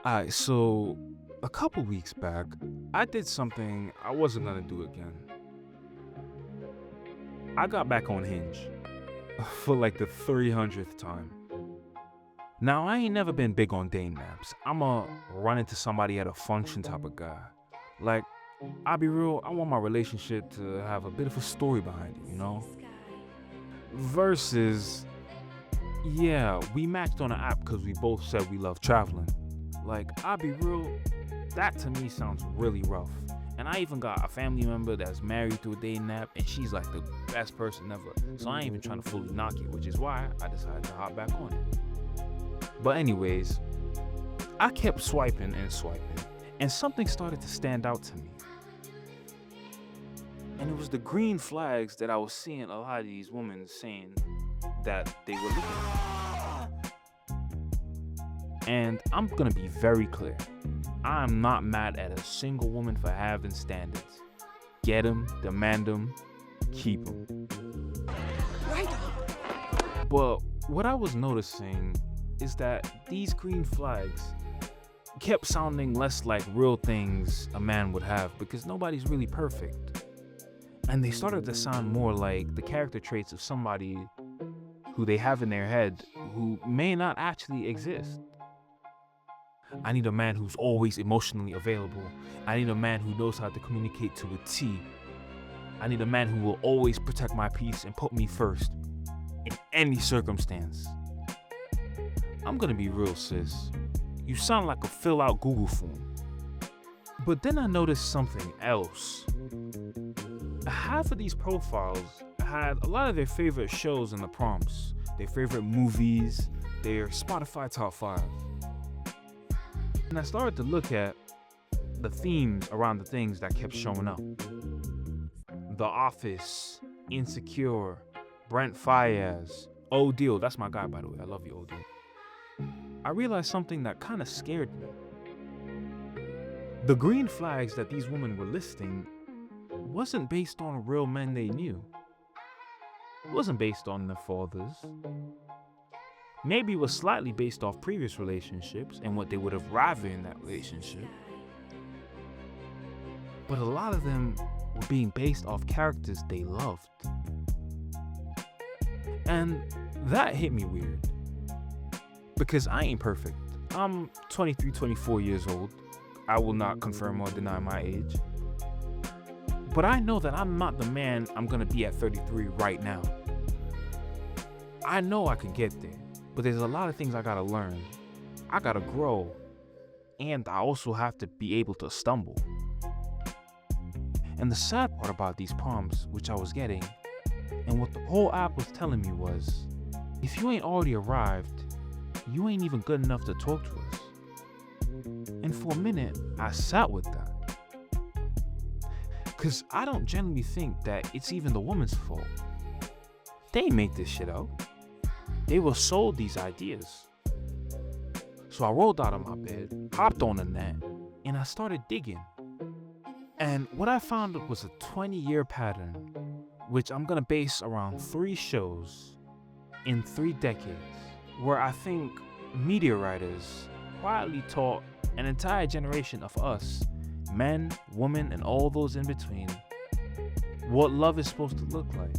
Alright, so a couple weeks back, I did something I wasn't gonna do again. I got back on Hinge for like the 300th time. Now, I ain't never been big on dame naps. I'm a run into somebody at a function type of guy. Like, I'll be real, I want my relationship to have a bit of a story behind it, you know? Versus, yeah, we matched on an app because we both said we love traveling. Like, I'll be real, that to me sounds really rough. And I even got a family member that's married to a dating app, and she's like the best person ever. So I ain't even trying to fully knock it, which is why I decided to hop back on it. But anyways, I kept swiping and swiping, and something started to stand out to me. And it was the green flags that I was seeing a lot of these women saying that they were looking at. And I'm gonna be very clear. I'm not mad at a single woman for having standards. Get them, demand them, keep them. Right on. But what I was noticing is that these green flags kept sounding less like real things a man would have because nobody's really perfect. And they started to sound more like the character traits of somebody who they have in their head who may not actually exist. I need a man who's always emotionally available. I need a man who knows how to communicate to a T. I need a man who will always protect my peace and put me first in any circumstance. I'm gonna be real, sis. You sound like a fill-out Google form. But then I noticed something else. Half of these profiles had a lot of their favorite shows in the prompts, their favorite movies, their Spotify top 5. And I started to look at the themes around the things that kept showing up. The Office, Insecure, Brent Faiyaz, O'Deal. That's my guy, by the way. I love you, O'Deal. I realized something that kind of scared me. The green flags that these women were listing wasn't based on real men they knew. It wasn't based on their fathers. Maybe it was slightly based off previous relationships and what they would have rather in that relationship. But a lot of them were being based off characters they loved. And that hit me weird. Because I ain't perfect. I'm 23, 24 years old. I will not confirm or deny my age. But I know that I'm not the man I'm gonna be at 33 right now. I know I could get there. But there's a lot of things I gotta learn. I gotta grow. And I also have to be able to stumble. And the sad part about these prompts, which I was getting, and what the whole app was telling me was, if you ain't already arrived, you ain't even good enough to talk to us. And for a minute, I sat with that. Cause I don't generally think that it's even the woman's fault. They ain't make this shit out. They were sold these ideas. So I rolled out of my bed, hopped on the net, and I started digging. And what I found was a 20-year pattern, which I'm gonna base around 3 shows in 3 decades, where I think media writers quietly taught an entire generation of us, men, women, and all those in between, what love is supposed to look like.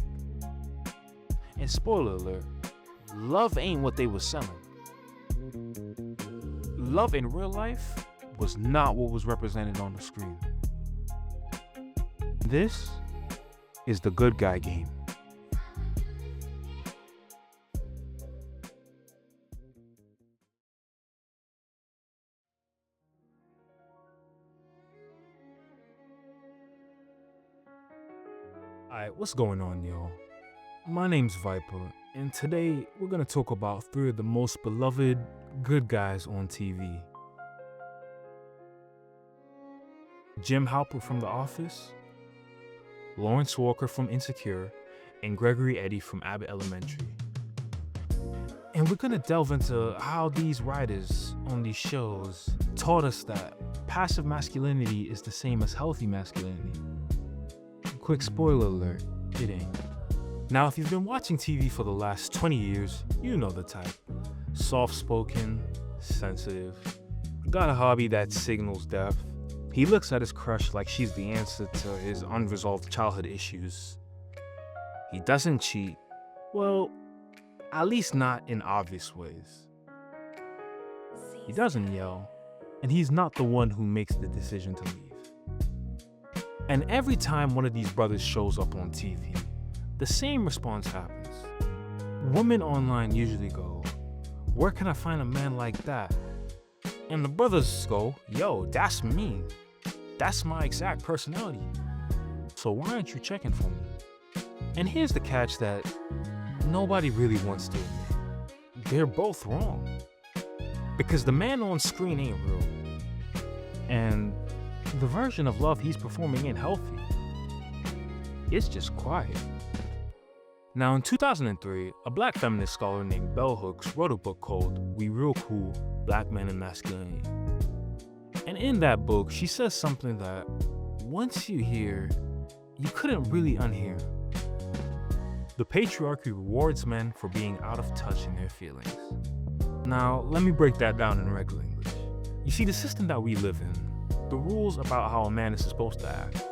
And spoiler alert, love ain't what they were selling. Love in real life was not what was represented on the screen. This is the good guy game. Alright, what's going on, y'all? My name's Viper, and today we're gonna talk about 3 of the most beloved good guys on TV. Jim Halpert from The Office, Lawrence Walker from Insecure, and Gregory Eddy from Abbott Elementary. And we're gonna delve into how these writers on these shows taught us that passive masculinity is the same as healthy masculinity. Quick spoiler alert, it ain't. Now, if you've been watching TV for the last 20 years, you know the type. Soft-spoken, sensitive, got a hobby that signals death. He looks at his crush like she's the answer to his unresolved childhood issues. He doesn't cheat. Well, at least not in obvious ways. He doesn't yell, and he's not the one who makes the decision to leave. And every time one of these brothers shows up on TV, the same response happens. Women online usually go, "Where can I find a man like that?" And the brothers go, "Yo, that's me. That's my exact personality. So why aren't you checking for me?" And here's the catch that nobody really wants to admit. They're both wrong. Because the man on screen ain't real. And the version of love he's performing ain't healthy. It's just quiet. Now in 2003, a black feminist scholar named Bell Hooks wrote a book called We Real Cool, Black Men and Masculinity. And in that book, she says something that once you hear, you couldn't really unhear. The patriarchy rewards men for being out of touch in their feelings. Now, let me break that down in regular English. You see, the system that we live in, the rules about how a man is supposed to act,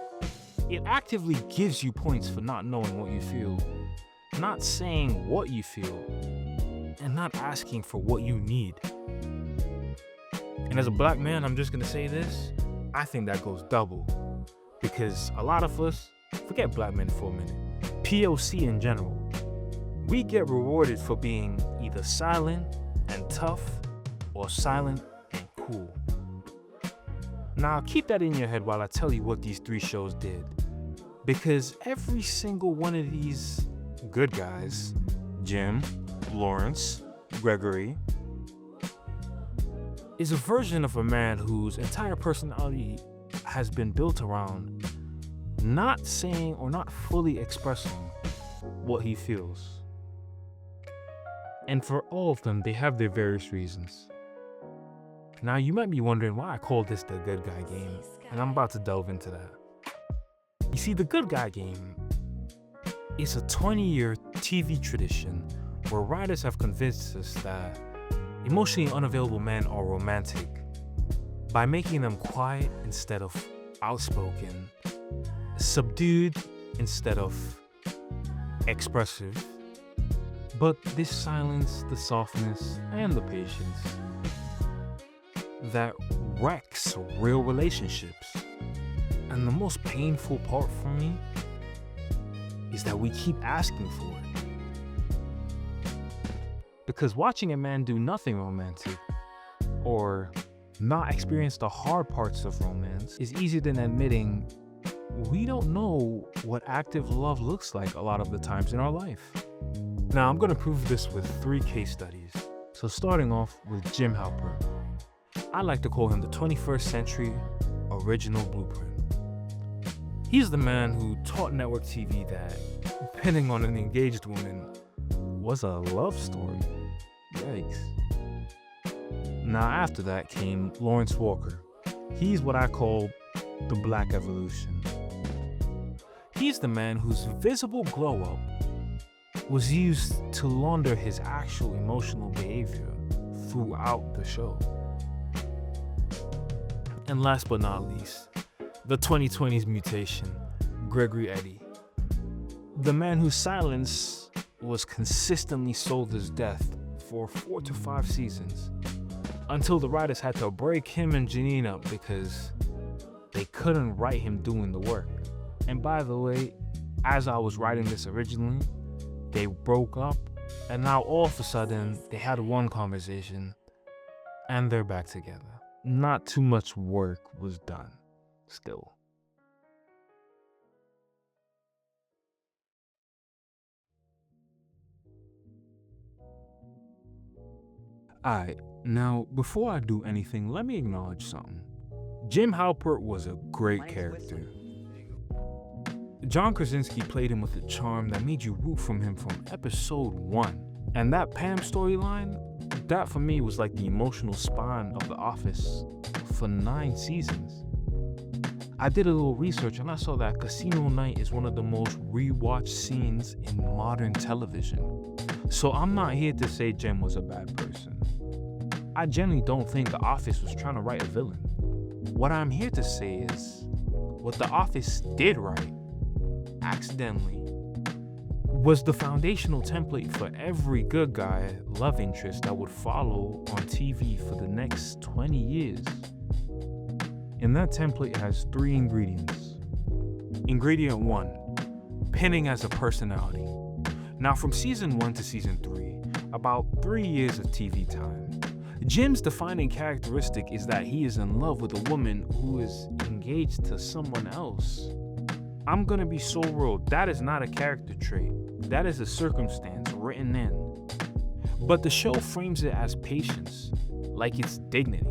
it actively gives you points for not knowing what you feel, not saying what you feel, and not asking for what you need. And as a black man, I'm just gonna say this, I think that goes double. Because a lot of us, forget black men for a minute, POC in general, we get rewarded for being either silent and tough or silent and cool. Now keep that in your head while I tell you what these three shows did. Because every single one of these good guys, Jim, Lawrence, Gregory, is a version of a man whose entire personality has been built around not saying or not fully expressing what he feels. And for all of them, they have their various reasons. Now you might be wondering why I call this the good guy game, and I'm about to delve into that. You see, the good guy game is a 20-year TV tradition where writers have convinced us that emotionally unavailable men are romantic by making them quiet instead of outspoken, subdued instead of expressive. But this silence, the softness, and the patience that wrecks real relationships. And the most painful part for me is that we keep asking for it. Because watching a man do nothing romantic or not experience the hard parts of romance is easier than admitting we don't know what active love looks like a lot of the times in our life. Now, I'm going to prove this with 3 case studies. So starting off with Jim Halpert. I like to call him the 21st century original blueprint. He's the man who taught network TV that depending on an engaged woman was a love story. Yikes. Now after that came Lawrence Walker. He's what I call the black evolution. He's the man whose visible glow up was used to launder his actual emotional behavior throughout the show. And last but not least, the 2020s mutation, Gregory Eddy. The man whose silence was consistently sold as death for 4 to 5 seasons, until the writers had to break him and Janine up because they couldn't write him doing the work. And by the way, as I was writing this originally, they broke up, and now all of a sudden they had one conversation and they're back together. Not too much work was done still. Alright, now before I do anything, let me acknowledge something. Jim Halpert was a great character. John Krasinski played him with a charm that made you root from him from episode 1. And that Pam storyline, that for me was like the emotional spine of The Office for 9 seasons. I did a little research and I saw that Casino Night is one of the most rewatched scenes in modern television. So I'm not here to say Jim was a bad person. I genuinely don't think The Office was trying to write a villain. What I'm here to say is, what The Office did write, accidentally, was the foundational template for every good guy love interest that would follow on TV for the next 20 years. And that template has 3 ingredients. Ingredient 1, pinning as a personality. Now, from season 1 to season 3, about 3 years of TV time, Jim's defining characteristic is that he is in love with a woman who is engaged to someone else. I'm gonna be so real, that is not a character trait. That is a circumstance written in. But the show frames it as patience, like it's dignity,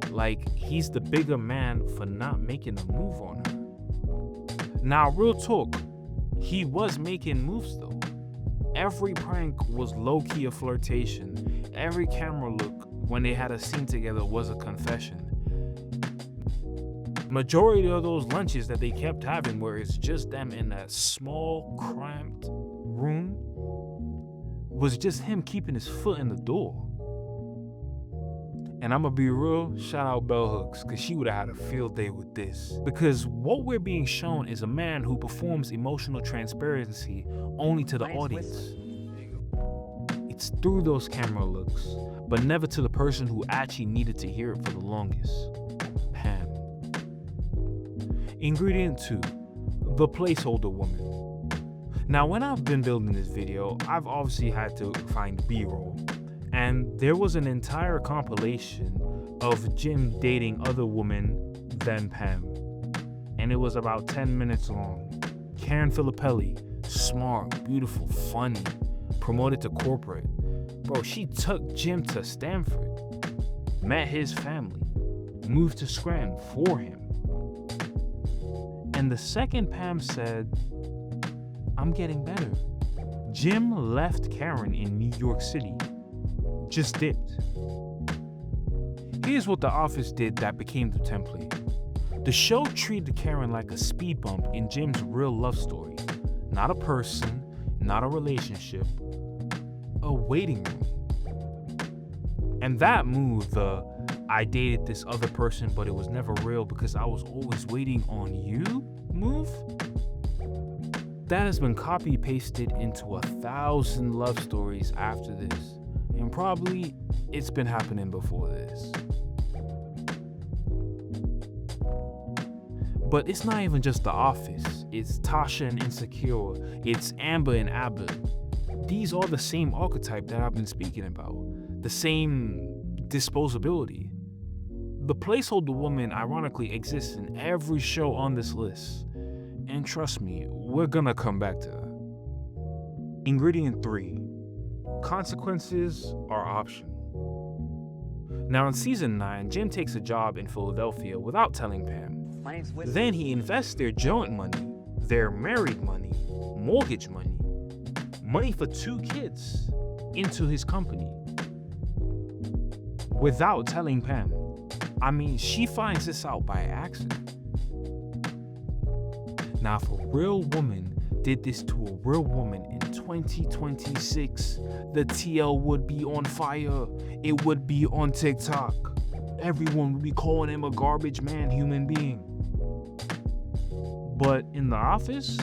like he's the bigger man for not making a move on her. Now, real talk, he was making moves though. Every prank was low-key a flirtation. Every camera look when they had a scene together was a confession. Majority of those lunches that they kept having where it's just them in that small, cramped room was just him keeping his foot in the door. And I'm gonna be real, shout out Bell Hooks, because she would have had a field day with this. Because what we're being shown is a man who performs emotional transparency only to the audience. It's through those camera looks, but never to the person who actually needed to hear it for the longest. Pam. Ingredient 2, the placeholder woman. Now, when I've been building this video, I've obviously had to find B-roll. And there was an entire compilation of Jim dating other women than Pam. And it was about 10 minutes long. Karen Filippelli, smart, beautiful, funny, promoted to corporate. Bro, she took Jim to Stanford, met his family, moved to Scranton for him. And the second Pam said, I'm getting better, Jim left Karen in New York City. Just dipped. Here's what The Office did that became the template. The show treated Karen like a speed bump in Jim's real love story. Not a person, not a relationship, a waiting room. And that move, the I dated this other person but it was never real because I was always waiting on you move, that has been copy pasted into 1,000 love stories after this. And probably it's been happening before this. But it's not even just The Office. It's Tasha and Insecure. It's Amber and Abbott. These are the same archetype that I've been speaking about. The same disposability. The placeholder woman ironically exists in every show on this list. And trust me, we're gonna come back to that. Ingredient 3. Consequences are optional. Now in season 9, Jim takes a job in Philadelphia without telling Pam. Then he invests their joint money, their married money, mortgage money, money for 2 kids into his company without telling Pam. I mean, she finds this out by accident. Now if a real woman did this to a real woman in 2026, the TL would be on fire. It would be on TikTok. Everyone would be calling him a garbage man, human being. But in The Office,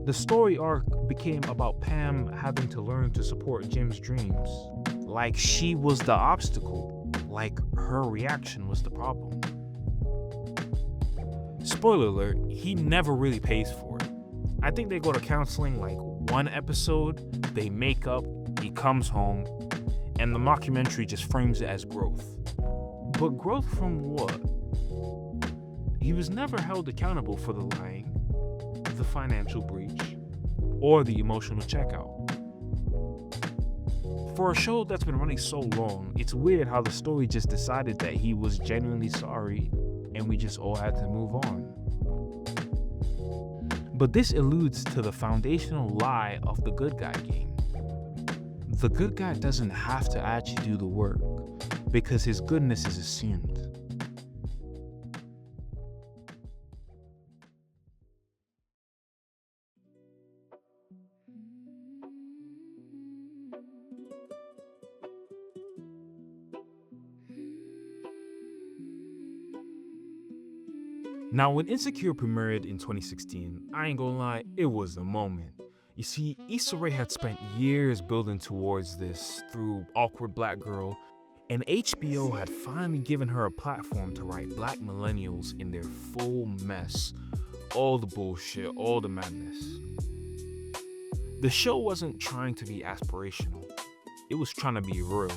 the story arc became about Pam having to learn to support Jim's dreams. Like she was the obstacle. Like her reaction was the problem. Spoiler alert, he never really pays for it. I think they go to counseling like 1 episode, they make up, he comes home, and the mockumentary just frames it as growth. But growth from what? He was never held accountable for the lying, the financial breach, or the emotional checkout. For a show that's been running so long, it's weird how the story just decided that he was genuinely sorry and we just all had to move on. But this alludes to the foundational lie of the good guy game. The good guy doesn't have to actually do the work because his goodness is assumed. Now, when Insecure premiered in 2016, I ain't gonna lie, it was a moment. You see, Issa Rae had spent years building towards this through Awkward Black Girl, and HBO had finally given her a platform to write black millennials in their full mess. All the bullshit, all the madness. The show wasn't trying to be aspirational, it was trying to be real.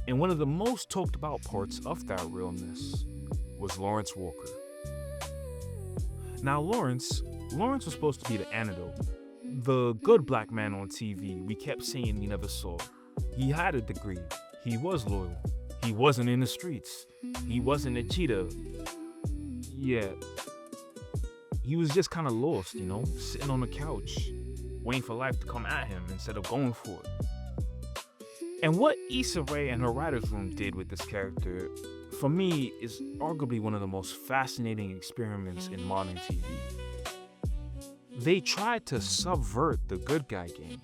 And one of the most talked about parts of that realness was Lawrence Walker. Now Lawrence was supposed to be the antidote, the good black man on TV we kept saying we never saw. He had a degree, he was loyal, he wasn't in the streets, he wasn't a cheater. Yeah, he was just kind of lost, sitting on the couch, waiting for life to come at him instead of going for it. And what Issa Rae and her writer's room did with this character, for me, is arguably one of the most fascinating experiments in modern TV. They tried to subvert the good guy game,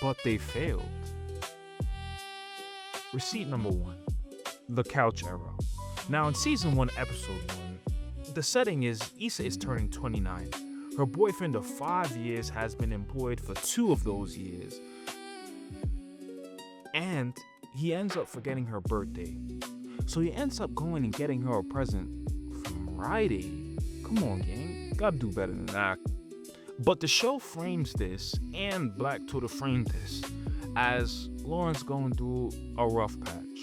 but they failed. Receipt number 1, the couch era. Now in season 1, episode 1, the setting is Issa is turning 29. Her boyfriend of 5 years has been employed for 2 of those years. And he ends up forgetting her birthday. So he ends up going and getting her a present from Rite Aid. Come on, gang. Gotta do better than that. But the show frames this, and Black Twitter framed this, as Lawrence going through a rough patch.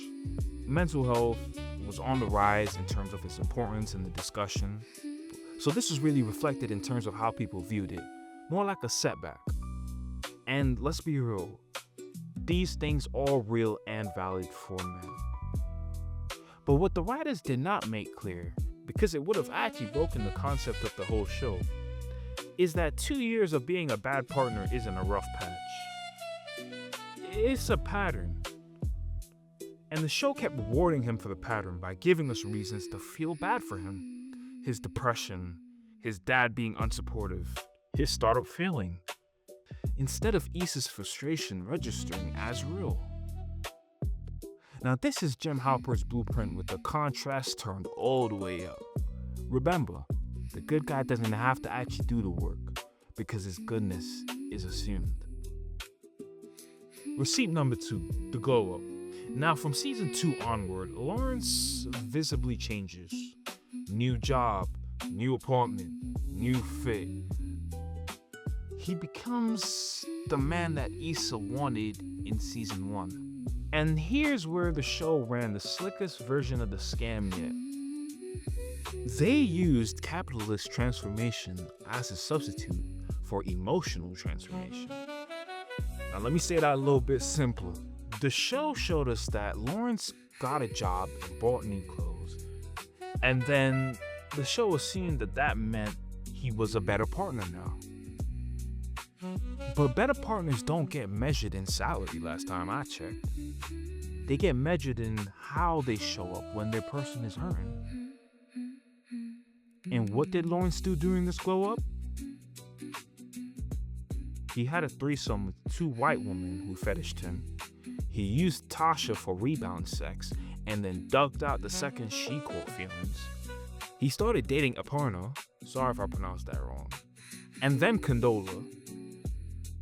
Mental health was on the rise in terms of its importance in the discussion. So this was really reflected in terms of how people viewed it. More like a setback. And let's be real. These things are real and valid for men. But what the writers did not make clear, because it would have actually broken the concept of the whole show, is that 2 years of being a bad partner isn't a rough patch. It's a pattern. And the show kept rewarding him for the pattern by giving us reasons to feel bad for him. His depression, his dad being unsupportive, his startup failing, instead of Issa's frustration registering as real. Now this is Jim Halpert's blueprint with the contrast turned all the way up. Remember, the good guy doesn't have to actually do the work because his goodness is assumed. Receipt number 2, the glow up. Now from season 2 onward, Lawrence visibly changes. New job, new apartment, new fit. He becomes the man that Issa wanted in season 1. And here's where the show ran the slickest version of the scam yet. They used capitalist transformation as a substitute for emotional transformation. Now let me say that a little bit simpler. The show showed us that Lawrence got a job and bought new clothes. And then the show assumed that meant he was a better partner now. But better partners don't get measured in salary last time I checked. They get measured in how they show up when their person is hurting. And what did Lawrence do during this glow up? He had a threesome with 2 white women who fetished him. He used Tasha for rebound sex and then ducked out the second she caught feelings. He started dating Aparna, sorry if I pronounced that wrong, and then Condola.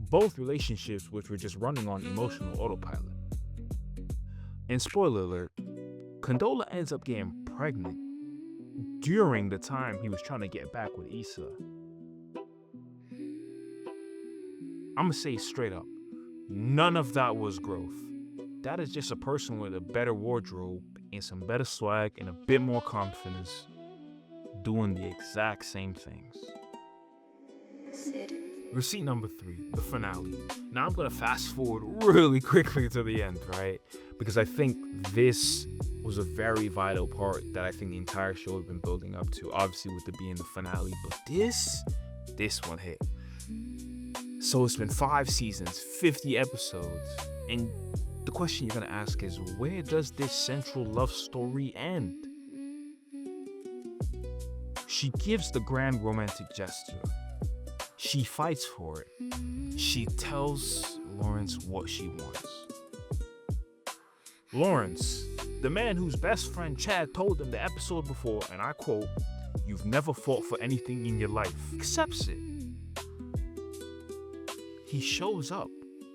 Both relationships which were just running on emotional autopilot. And spoiler alert, Condola ends up getting pregnant during the time he was trying to get back with Issa. I'ma say straight up, none of that was growth. That is just a person with a better wardrobe and some better swag and a bit more confidence doing the exact same things. Receipt number 3, the finale. Now I'm gonna fast forward really quickly to the end, right? Because I think this was a very vital part that I think the entire show had been building up to, obviously with it being the finale, but this one hit. So it's been 5 seasons, 50 episodes, and the question you're gonna ask is, where does this central love story end? She gives the grand romantic gesture. She fights for it. She tells Lawrence what she wants. Lawrence, the man whose best friend Chad told him the episode before, and I quote, you've never fought for anything in your life, accepts it. He shows up.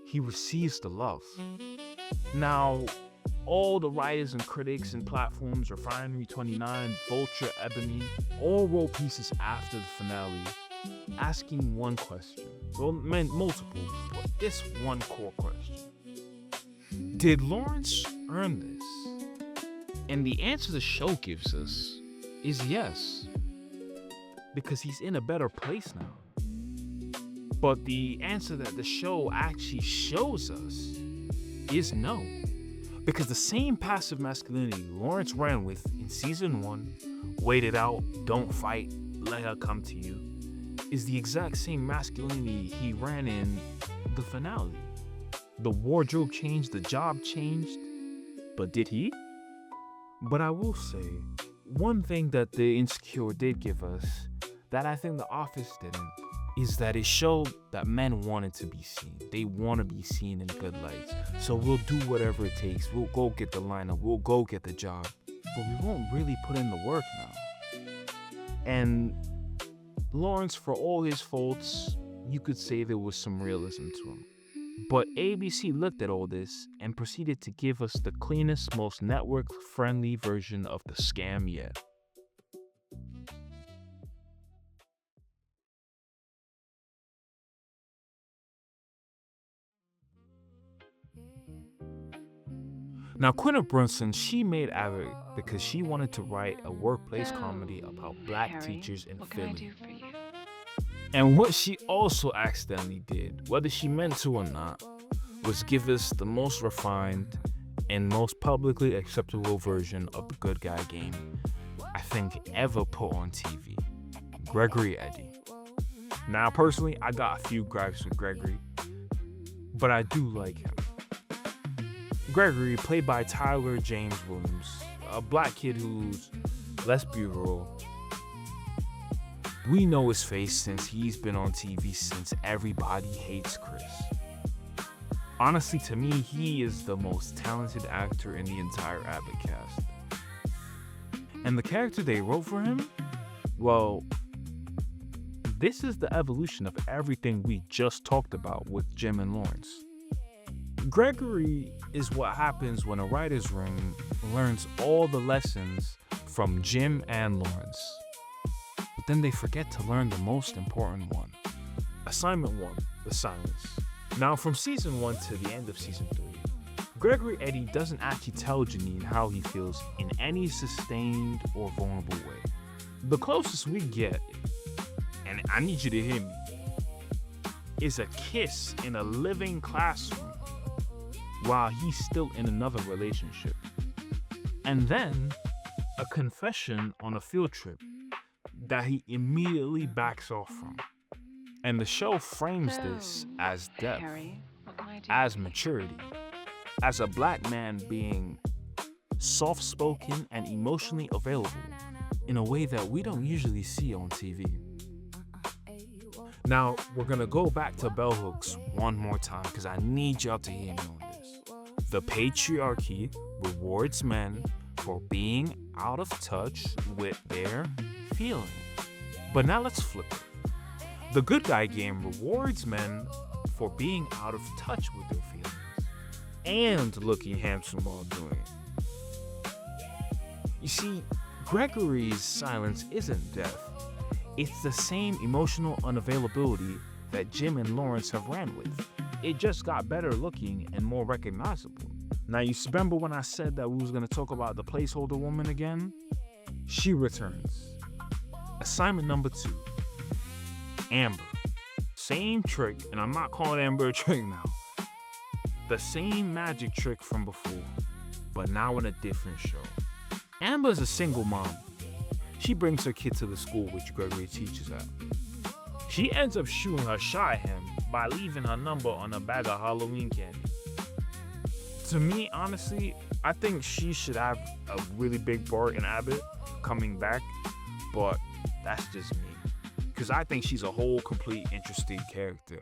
He receives the love. Now, all the writers and critics and platforms, Refinery29, Vulture, Ebony, all wrote pieces after the finale asking one question. Well, meant multiple, but this one core question. Did Lawrence earn this? And the answer the show gives us is yes. Because he's in a better place now. But the answer that the show actually shows us is no. Because the same passive masculinity Lawrence ran with in season 1, wait it out, don't fight, let her come to you, is the exact same masculinity he ran in the finale. The wardrobe changed, the job changed, but did he? But I will say, one thing that The Insecure did give us that I think The Office didn't, is that it showed that men wanted to be seen. They want to be seen in good lights. So we'll do whatever it takes. We'll go get the lineup. We'll go get the job. But we won't really put in the work now. And Lawrence, for all his faults, you could say there was some realism to him. But ABC looked at all this and proceeded to give us the cleanest, most network-friendly version of the scam yet. Now, Quinta Brunson, she made Abbott because she wanted to write a workplace comedy about black Harry, teachers in what can I Philly. do for you? And what she also accidentally did, whether she meant to or not, was give us the most refined and most publicly acceptable version of the good guy game I think ever put on TV. Gregory Eddy. Now, personally, I got a few gripes with Gregory, but I do like him. Gregory, played by Tyler James Williams, a black kid who's less beautiful. We know his face since he's been on TV since Everybody Hates Chris. Honestly, to me, he is the most talented actor in the entire Abbott cast. And the character they wrote for him? Well, this is the evolution of everything we just talked about with Jim and Lawrence. Gregory is what happens when a writer's room learns all the lessons from Jim and Lawrence. But then they forget to learn the most important one. Assignment 1, the silence. Now, from season 1 to the end of season 3, Gregory Eddy doesn't actually tell Janine how he feels in any sustained or vulnerable way. The closest we get, and I need you to hear me, is a kiss in a living classroom while he's still in another relationship. And then a confession on a field trip that he immediately backs off from. And the show frames this as depth, Harry, what can I do? as maturity, as a black man being soft-spoken and emotionally available in a way that we don't usually see on TV. Now, we're gonna go back to bell hooks one more time because I need y'all to hear me on this. The patriarchy rewards men for being out of touch with their feelings. But now let's flip it. The good guy game rewards men for being out of touch with their feelings and looking handsome while doing it. You see, Gregory's silence isn't death. It's the same emotional unavailability that Jim and Lawrence have ran with. It just got better looking and more recognizable. Now, you remember when I said that we was going to talk about the placeholder woman again? She returns. Assignment number 2. Amber. Same trick, and I'm not calling Amber a trick now. The same magic trick from before, but now in a different show. Amber's a single mom. She brings her kid to the school which Gregory teaches at. She ends up shooting her shot at him by leaving her number on a bag of Halloween candy. To me, honestly, I think she should have a really big part in Abbott coming back, but that's just me. Because I think she's a whole complete interesting character.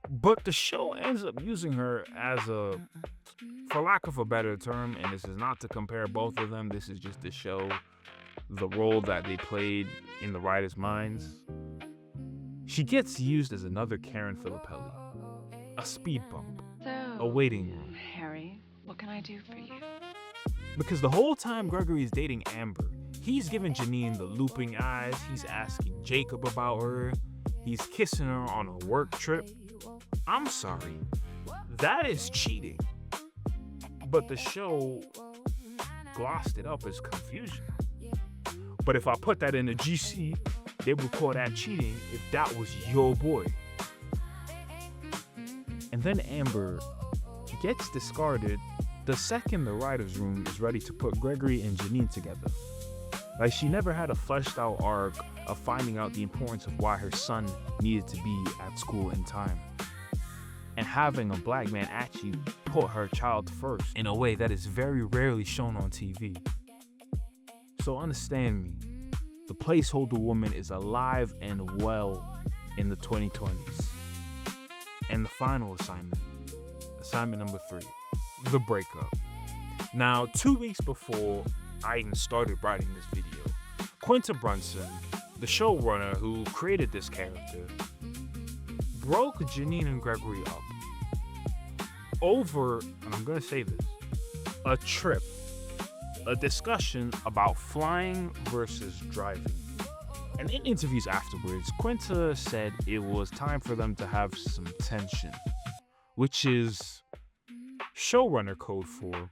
But the show ends up using her as a for lack of a better term, and this is not to compare both of them, this is just to show the role that they played in the writers' minds. She gets used as another Karen Filippelli, a speed bump, a waiting room. Harry, what can I do for you? Because the whole time Gregory is dating Amber, he's giving Janine the looping eyes, he's asking Jacob about her, he's kissing her on a work trip. I'm sorry, that is cheating. But the show glossed it up as confusion. But if I put that in the GC, they would call that cheating if that was your boy. And then Amber gets discarded the second the writer's room is ready to put Gregory and Janine together. Like she never had a fleshed out arc of finding out the importance of why her son needed to be at school in time. And having a black man actually put her child first in a way that is very rarely shown on TV. So understand me, the placeholder woman is alive and well in the 2020s. And the final assignment number 3, the breakup. Now, 2 weeks before I even started writing this video, Quinta Brunson, the showrunner who created this character, broke Janine and Gregory up over, and I'm gonna say this, a trip, a discussion about flying versus driving. And in interviews afterwards, Quinta said it was time for them to have some tension, which is showrunner code for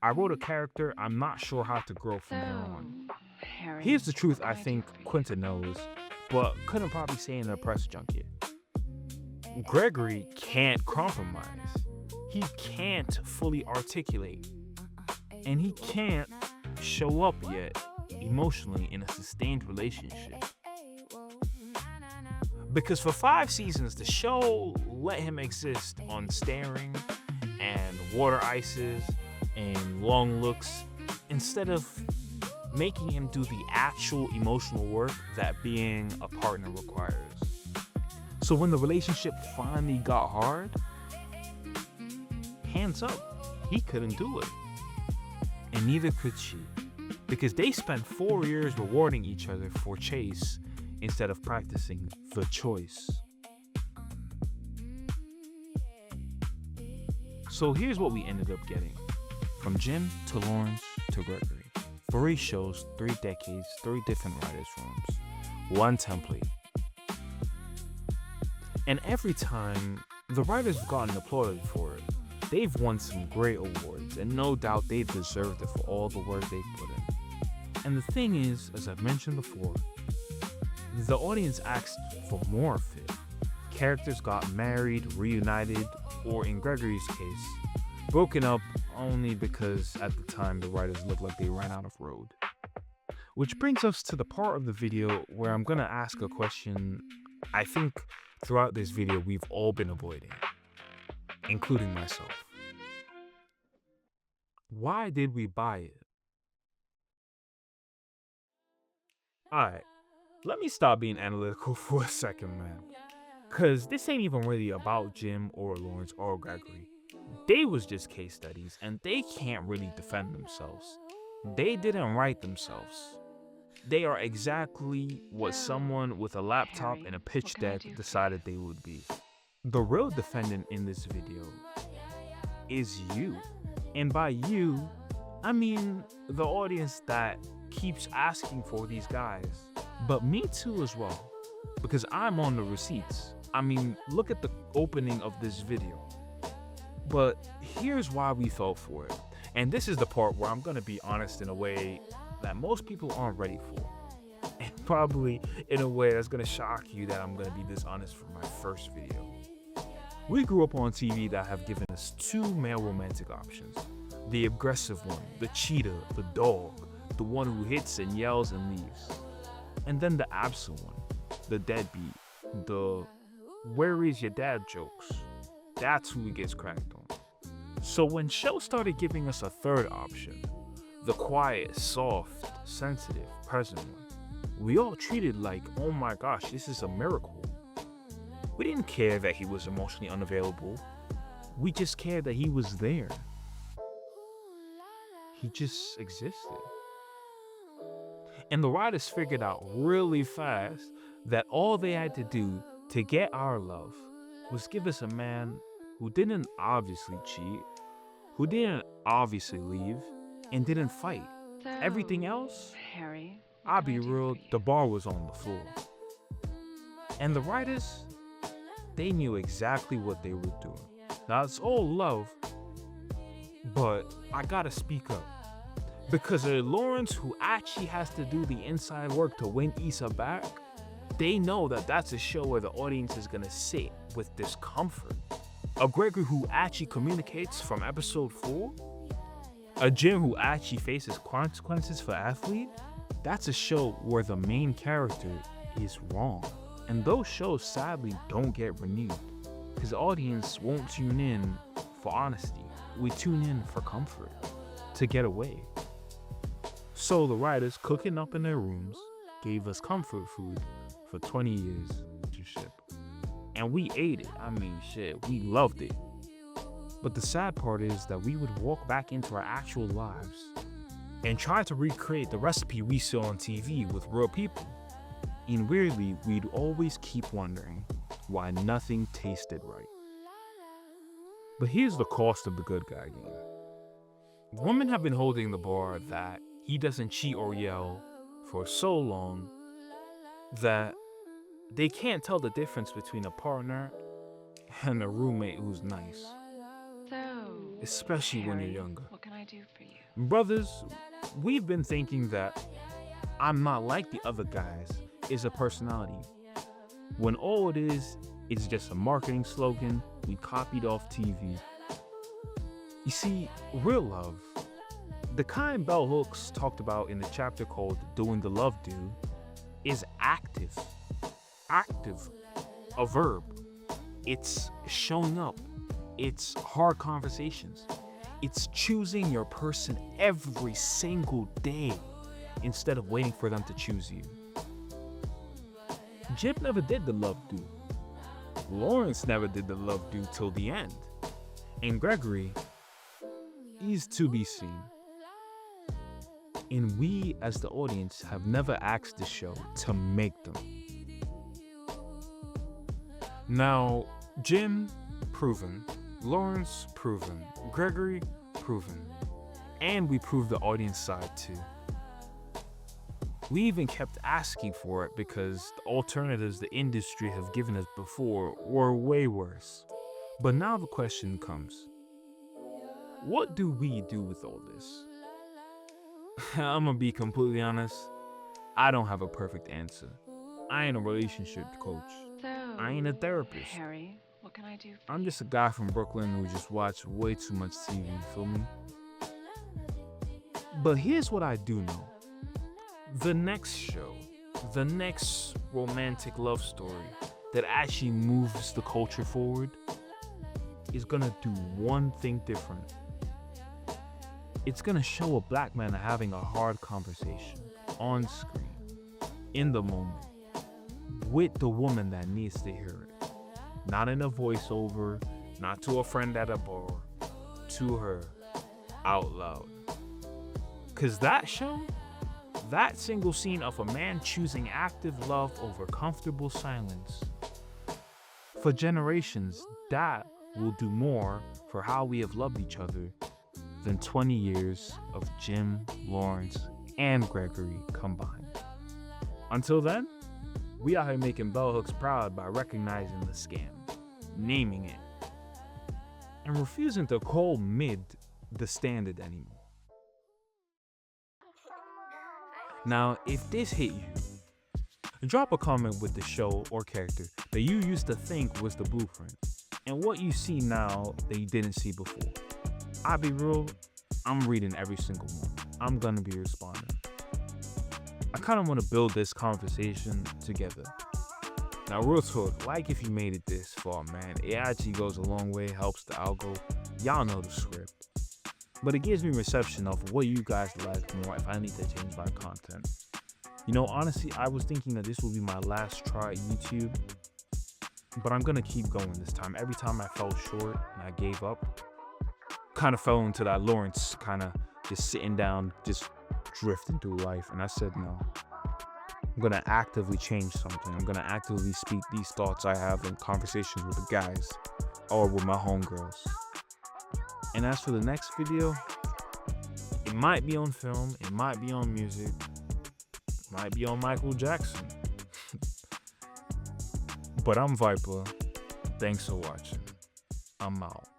I wrote a character I'm not sure how to grow from here on. Harry, Here's the truth what I can think do for you? Quinta knows, but couldn't probably say in a press junket. Gregory can't compromise. He can't fully articulate. And he can't show up yet emotionally in a sustained relationship. Because for 5 seasons, the show let him exist on staring and water ices and long looks instead of making him do the actual emotional work that being a partner requires. So when the relationship finally got hard, hands up, he couldn't do it. And neither could she, because they spent 4 years rewarding each other for chase instead of practicing the choice. So here's what we ended up getting. From Jim to Lawrence to Gregory. 3 shows, 3 decades, 3 different writers' rooms. 1 template. And every time, the writers have gotten applauded for it. They've won some great awards, and no doubt they deserved it for all the work they've put in. And the thing is, as I've mentioned before, the audience asked for more of it. Characters got married, reunited, or in Gregory's case, broken up only because at the time the writers looked like they ran out of road. Which brings us to the part of the video where I'm gonna ask a question I think throughout this video we've all been avoiding, including myself. Why did we buy it? Alright, let me stop being analytical for a second, man. Cause this ain't even really about Jim or Lawrence or Gregory. They was just case studies and they can't really defend themselves. They didn't write themselves. They are exactly what someone with a laptop and a pitch deck decided they would be. The real defendant in this video is you. And by you, I mean the audience that keeps asking for these guys. But me too as well, because I'm on the receipts. I mean, look at the opening of this video. But here's why we fell for it. And this is the part where I'm gonna be honest in a way that most people aren't ready for. And probably in a way that's gonna shock you that I'm gonna be this honest for my first video. We grew up on TV that have given us 2 male romantic options. The aggressive one, the cheetah, the dog, the one who hits and yells and leaves. And then the absent one, the deadbeat, the where is your dad jokes. That's who gets cracked on. So when shows started giving us a third option, the quiet, soft, sensitive, present one, we all treated like, oh my gosh, this is a miracle. We didn't care that he was emotionally unavailable. We just cared that he was there. He just existed. And the writers figured out really fast that all they had to do to get our love was give us a man who didn't obviously cheat, who didn't obviously leave, and didn't fight. So, Everything else, Harry, what I'll can be I do real, for you? the bar was on the floor. And the writers, they knew exactly what they were doing. Now, it's all love, but I gotta speak up. Because Lawrence, who actually has to do the inside work to win Issa back, they know that that's a show where the audience is gonna sit with discomfort. A Gregory who actually communicates from episode 4, a Jim who actually faces consequences for athlete, that's a show where the main character is wrong. And those shows sadly don't get renewed because the audience won't tune in for honesty. We tune in for comfort, to get away. So the writers, cooking up in their rooms, gave us comfort food for 20 years relationship. And we ate it. I mean, shit, we loved it. But the sad part is that we would walk back into our actual lives and try to recreate the recipe we saw on TV with real people. And weirdly, we'd always keep wondering why nothing tasted right. But here's the cost of the good guy game. Women have been holding the bar that he doesn't cheat or yell for so long that they can't tell the difference between a partner and a roommate who's nice. So, Especially when you're Harry, younger. what can I do for you? Brothers, we've been thinking that I'm not like the other guys is a personality. When all it is just a marketing slogan we copied off TV. You see, real love, the kind Bell Hooks talked about in the chapter called Doing the Love Do, is active. Active, a verb. It's showing up. It's hard conversations. It's choosing your person every single day instead of waiting for them to choose you. Jim never did the love do. Lawrence never did the love do till the end. And Gregory, he's to be seen. And we, as the audience, have never asked the show to make them. Now, Jim, proven. Lawrence, proven. Gregory, proven. And we proved the audience side too. We even kept asking for it because the alternatives the industry have given us before were way worse. But now the question comes, what do we do with all this? I'm gonna be completely honest, I don't have a perfect answer. I ain't a relationship coach. So, I ain't a therapist. Harry, what can I do for I'm you? just a guy from Brooklyn who just watched way too much TV, feel me? But here's what I do know. The next show, the next romantic love story that actually moves the culture forward is gonna do one thing different. It's gonna show a black man having a hard conversation on screen, in the moment, with the woman that needs to hear it. Not in a voiceover, not to a friend at a bar, to her, out loud. Cause that show, that single scene of a man choosing active love over comfortable silence, for generations, that will do more for how we have loved each other than 20 years of Jim, Lawrence, and Gregory combined. Until then, we out here making bell hooks proud by recognizing the scam, naming it, and refusing to call mid the standard anymore. Now, if this hit you, drop a comment with the show or character that you used to think was the blueprint, and what you see now that you didn't see before. I'll be real, I'm reading every single one. I'm gonna be responding. I kind of want to build this conversation together. Now, real talk, like if you made it this far, man, it actually goes a long way, helps the algo. Y'all know the script. But it gives me reception of what you guys like more if I need to change my content. You know, honestly, I was thinking that this will be my last try at YouTube. But I'm gonna keep going this time. Every time I fell short and I gave up, kind of fell into that Lawrence kind of just sitting down, just drifting through life. And I said, no, I'm gonna actively change something. I'm gonna actively speak these thoughts I have in conversations with the guys or with my homegirls. And as for the next video, it might be on film, it might be on music, it might be on Michael Jackson. But I'm Viper. Thanks for watching. I'm out.